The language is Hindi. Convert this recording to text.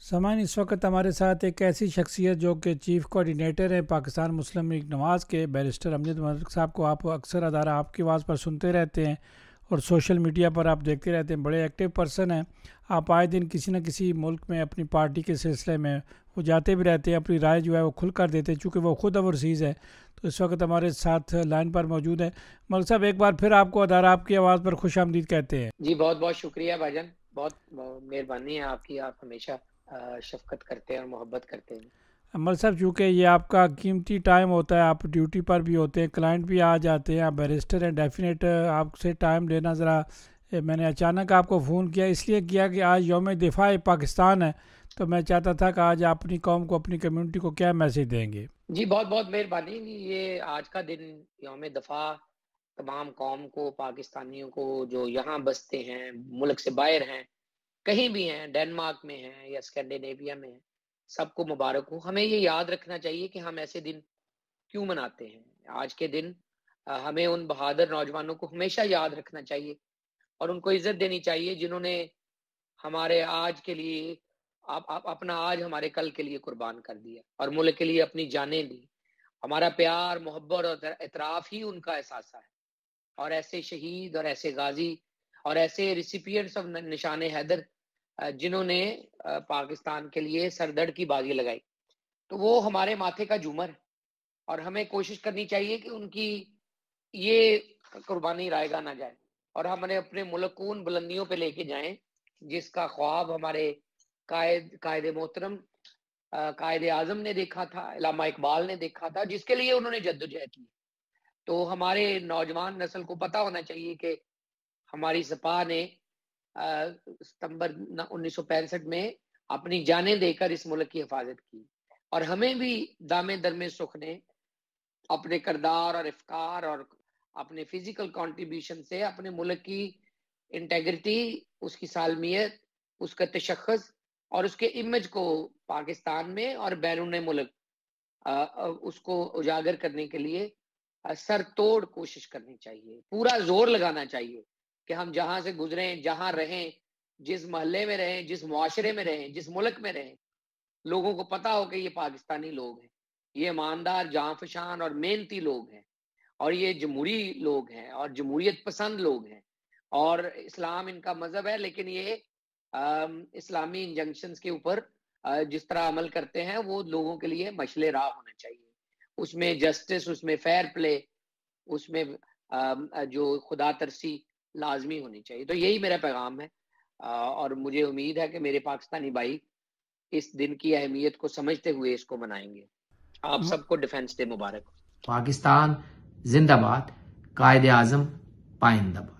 सामान इस वक्त हमारे साथ एक ऐसी शख्सियत जो कि चीफ कोऑर्डिनेटर है पाकिस्तान मुस्लिम लीग नवाज़ के, बैरिस्टर अमजद मलिक साहब को आप अक्सर अदारा आपकी आवाज़ पर सुनते रहते हैं और सोशल मीडिया पर आप देखते रहते हैं। बड़े एक्टिव पर्सन हैं। आप आए दिन किसी न किसी मुल्क में अपनी पार्टी के सिलसिले में वो जाते भी रहते हैं, अपनी राय जो है वो खुल कर देते हैं, चूँकि वो खुद ओवरसीज़ है। तो इस वक्त हमारे साथ लाइन पर मौजूद है। मलिक साहब, एक बार फिर आपको अदारा आपकी आवाज़ पर खुश आमदीद कहते हैं। जी, बहुत-बहुत शुक्रिया भाईजान। बहुत मेहरबानी है आपकी। आप हमेशा शफ़क़त करते हैं और मोहब्बत करते हैं। अमल साहब, चूँकि ये आपका कीमती टाइम होता है, आप ड्यूटी पर भी होते हैं, क्लाइंट भी आ जाते हैं, आप बैरिस्टर हैं, डेफिनेट आपसे टाइम लेना ज़रा मैंने अचानक आपको फ़ोन किया, इसलिए किया कि आज यौम दिफ़ा पाकिस्तान है, तो मैं चाहता था कि आज आप अपनी कौम को, अपनी कम्युनिटी को क्या मैसेज देंगे। जी, बहुत-बहुत मेहरबानी। ये आज का दिन यौम दफ़ा तमाम कौम को, पाकिस्तानियों को जो यहाँ बसते हैं, मुल्क से बाहर हैं, कहीं भी हैं, डेनमार्क में हैं या स्कैंडिनेविया में हैं, सबको मुबारक हो। हमें ये याद रखना चाहिए कि हम ऐसे दिन क्यों मनाते हैं। आज के दिन हमें उन बहादुर नौजवानों को हमेशा याद रखना चाहिए और उनको इज़्ज़त देनी चाहिए जिन्होंने हमारे आज के लिए आप अपना आज हमारे कल के लिए कुर्बान कर दिया और मुल्क के लिए अपनी जानें दी। हमारा प्यार, मोहब्बत और एतराफ़ ही उनका एहसासा है और ऐसे शहीद और ऐसे गाज़ी और ऐसे रिसिपिएंट्स ऑफ न निशान हैदर जिन्होंने पाकिस्तान के लिए सर-दर्द की बाज़ी लगाई, तो वो हमारे माथे का झूमर है और हमें कोशिश करनी चाहिए कि उनकी ये कुर्बानी रायगा ना जाए और हमने अपने मुल्क को उन बुलंदियों पे लेके जाएँ, जिसका ख्वाब हमारे कायदे मोहतरम कायदे-आज़म ने देखा था, इल्लामा इकबाल ने देखा था, जिसके लिए उन्होंने जद्दोजहद की। तो हमारे नौजवान नस्ल को पता होना चाहिए कि हमारी सपा ने सितंबर 1965 में अपनी जानें देकर इस मुल्क की हिफाज़त की और हमें भी दामे-दरमे सुख ने अपने किरदार और इफ़्कार और अपने फ़िज़िकल कंट्रीब्यूशन से अपने मुल्क की इंटीग्रिटी, उसकी सालमियत, उसका तशख़्ख़ुस और उसके इमेज को पाकिस्तान में और बैरून मुल्क उसको उजागर करने के लिए सर-तोड़ कोशिश करनी चाहिए। पूरा ज़ोर लगाना चाहिए कि हम जहाँ से गुज़रें, जहाँ रहें, जिस मोहल्ले में रहें, जिस मुआशरे में रहें, जिस मुल्क में रहें, लोगों को पता हो कि ये पाकिस्तानी लोग हैं। ये ईमानदार, जाँफशान और मेहनती लोग हैं और ये जमहूरी लोग हैं और जमहूरियत पसंद लोग हैं और इस्लाम इनका मज़हब है, लेकिन ये इस्लामी इंजंक्शंस के ऊपर जिस तरह अमल करते हैं, वो लोगों के लिए मशले राह होना चाहिए। उसमें जस्टिस, उसमें फेयर प्ले, उसमें जो खुदा तरसी लाज़मी होनी चाहिए। तो यही मेरा पैगाम है और मुझे उम्मीद है कि मेरे पाकिस्तानी भाई इस दिन की अहमियत को समझते हुए इसको मनाएँगे। आप सबको डिफेंस डे मुबारक हो। पाकिस्तान जिंदाबाद, कायदे आज़म पाइंदाबाद।